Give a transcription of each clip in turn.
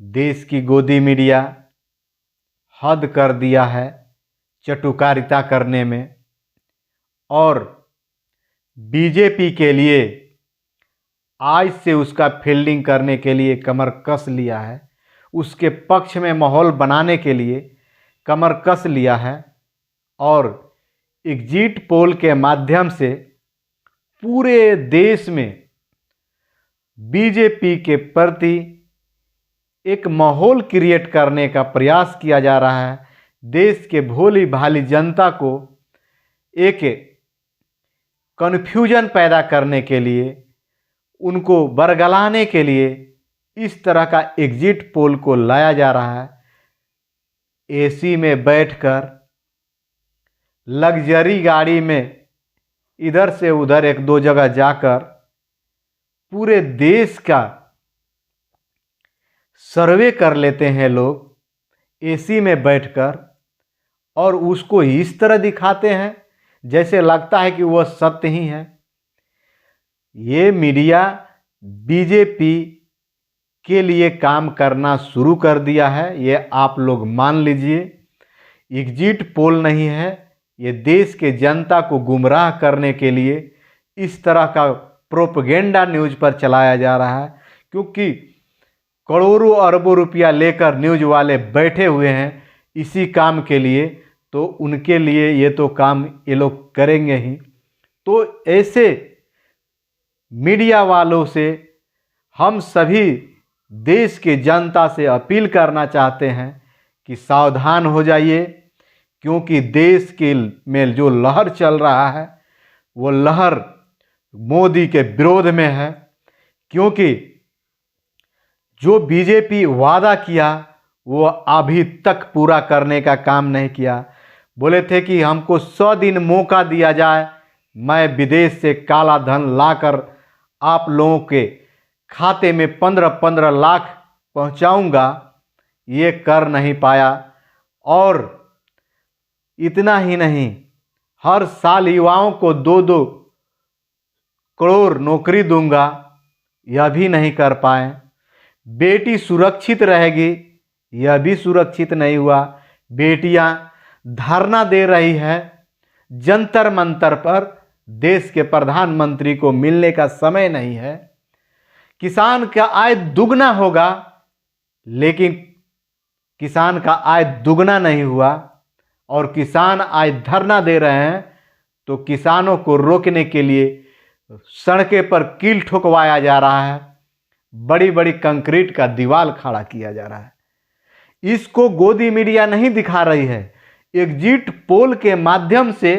देश की गोदी मीडिया हद कर दिया है चटुकारिता करने में, और बीजेपी के लिए आज से उसका फील्डिंग करने के लिए कमर कस लिया है, उसके पक्ष में माहौल बनाने के लिए कमर कस लिया है। और एग्जिट पोल के माध्यम से पूरे देश में बीजेपी के प्रति एक माहौल क्रिएट करने का प्रयास किया जा रहा है। देश के भोली भाली जनता को एक कन्फ्यूजन पैदा करने के लिए, उनको बरगलाने के लिए इस तरह का एग्जिट पोल को लाया जा रहा है। एसी में बैठकर, लग्जरी गाड़ी में इधर से उधर एक दो जगह जाकर पूरे देश का सर्वे कर लेते हैं लोग एसी में बैठकर, और उसको इस तरह दिखाते हैं जैसे लगता है कि वह सत्य ही है। ये मीडिया बीजेपी के लिए काम करना शुरू कर दिया है, ये आप लोग मान लीजिए। एग्जिट पोल नहीं है, ये देश के जनता को गुमराह करने के लिए इस तरह का प्रोपेगेंडा न्यूज़ पर चलाया जा रहा है, क्योंकि करोड़ों अरबों रुपया लेकर न्यूज़ वाले बैठे हुए हैं इसी काम के लिए, तो उनके लिए ये तो काम ये लोग करेंगे ही। तो ऐसे मीडिया वालों से हम सभी देश के जनता से अपील करना चाहते हैं कि सावधान हो जाइए, क्योंकि देश के में जो लहर चल रहा है वो लहर मोदी के विरोध में है। क्योंकि जो बीजेपी वादा किया वो अभी तक पूरा करने का काम नहीं किया। बोले थे कि हमको 100 दिन मौका दिया जाए, मैं विदेश से काला धन लाकर आप लोगों के खाते में 15-15 लाख पहुंचाऊंगा। ये कर नहीं पाया। और इतना ही नहीं, हर साल युवाओं को 2-2 करोड़ नौकरी दूंगा, यह भी नहीं कर पाए। बेटी सुरक्षित रहेगी, यह भी सुरक्षित नहीं हुआ। बेटियां धरना दे रही है जंतर मंतर पर, देश के प्रधानमंत्री को मिलने का समय नहीं है। किसान का आय दुगना होगा, लेकिन किसान का आय दुगना नहीं हुआ, और किसान आज धरना दे रहे हैं तो किसानों को रोकने के लिए सड़कें पर कील ठोकवाया जा रहा है, बड़ी बड़ी कंक्रीट का दीवार खड़ा किया जा रहा है। इसको गोदी मीडिया नहीं दिखा रही है, एग्जिट पोल के माध्यम से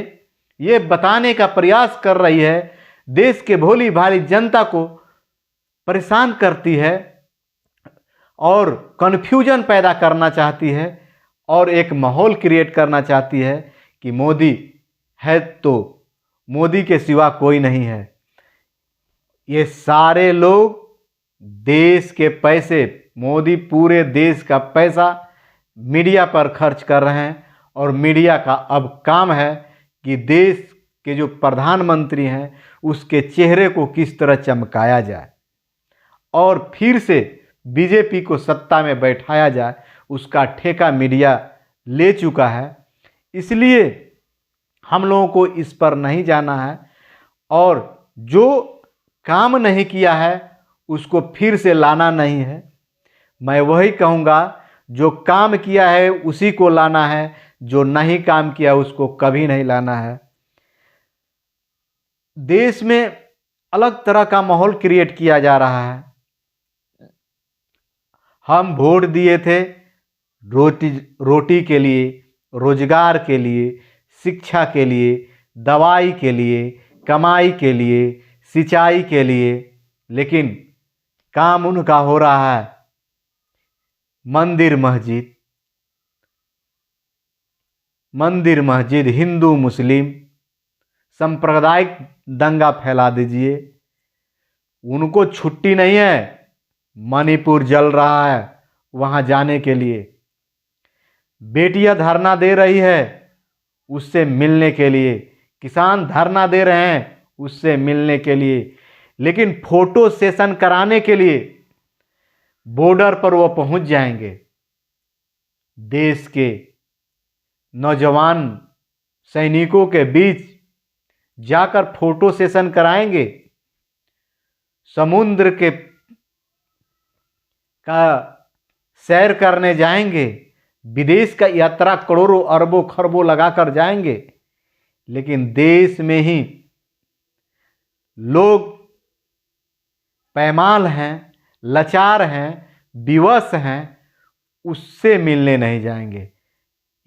ये बताने का प्रयास कर रही है, देश के भोली भाली जनता को परेशान करती है और कन्फ्यूजन पैदा करना चाहती है, और एक माहौल क्रिएट करना चाहती है कि मोदी है तो मोदी के सिवा कोई नहीं है। ये सारे लोग देश के पैसे, मोदी पूरे देश का पैसा मीडिया पर खर्च कर रहे हैं, और मीडिया का अब काम है कि देश के जो प्रधानमंत्री हैं उसके चेहरे को किस तरह चमकाया जाए और फिर से बीजेपी को सत्ता में बैठाया जाए, उसका ठेका मीडिया ले चुका है। इसलिए हम लोगों को इस पर नहीं जाना है, और जो काम नहीं किया है उसको फिर से लाना नहीं है। मैं वही कहूँगा, जो काम किया है उसी को लाना है, जो नहीं काम किया उसको कभी नहीं लाना है। देश में अलग तरह का माहौल क्रिएट किया जा रहा है। हम वोट दिए थे रोटी के लिए, रोजगार के लिए, शिक्षा के लिए, दवाई के लिए, कमाई के लिए, सिंचाई के लिए, लेकिन काम उनका हो रहा है मंदिर मस्जिद, हिंदू मुस्लिम सांप्रदायिक दंगा फैला दीजिए। उनको छुट्टी नहीं है, मणिपुर जल रहा है वहाँ जाने के लिए। बेटियां धरना दे रही है उससे मिलने के लिए, किसान धरना दे रहे हैं उससे मिलने के लिए, लेकिन फोटो सेशन कराने के लिए बॉर्डर पर वो पहुंच जाएंगे, देश के नौजवान सैनिकों के बीच जाकर फोटो सेशन कराएंगे, समुद्र के का सैर करने जाएंगे, विदेश का यात्रा करोड़ों अरबों खरबों लगाकर जाएंगे, लेकिन देश में ही लोग पैमाल हैं, लाचार हैं, विवश हैं, उससे मिलने नहीं जाएंगे।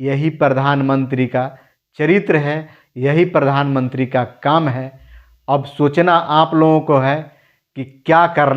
यही प्रधानमंत्री का चरित्र है, यही प्रधानमंत्री का काम है। अब सोचना आप लोगों को है कि क्या करना।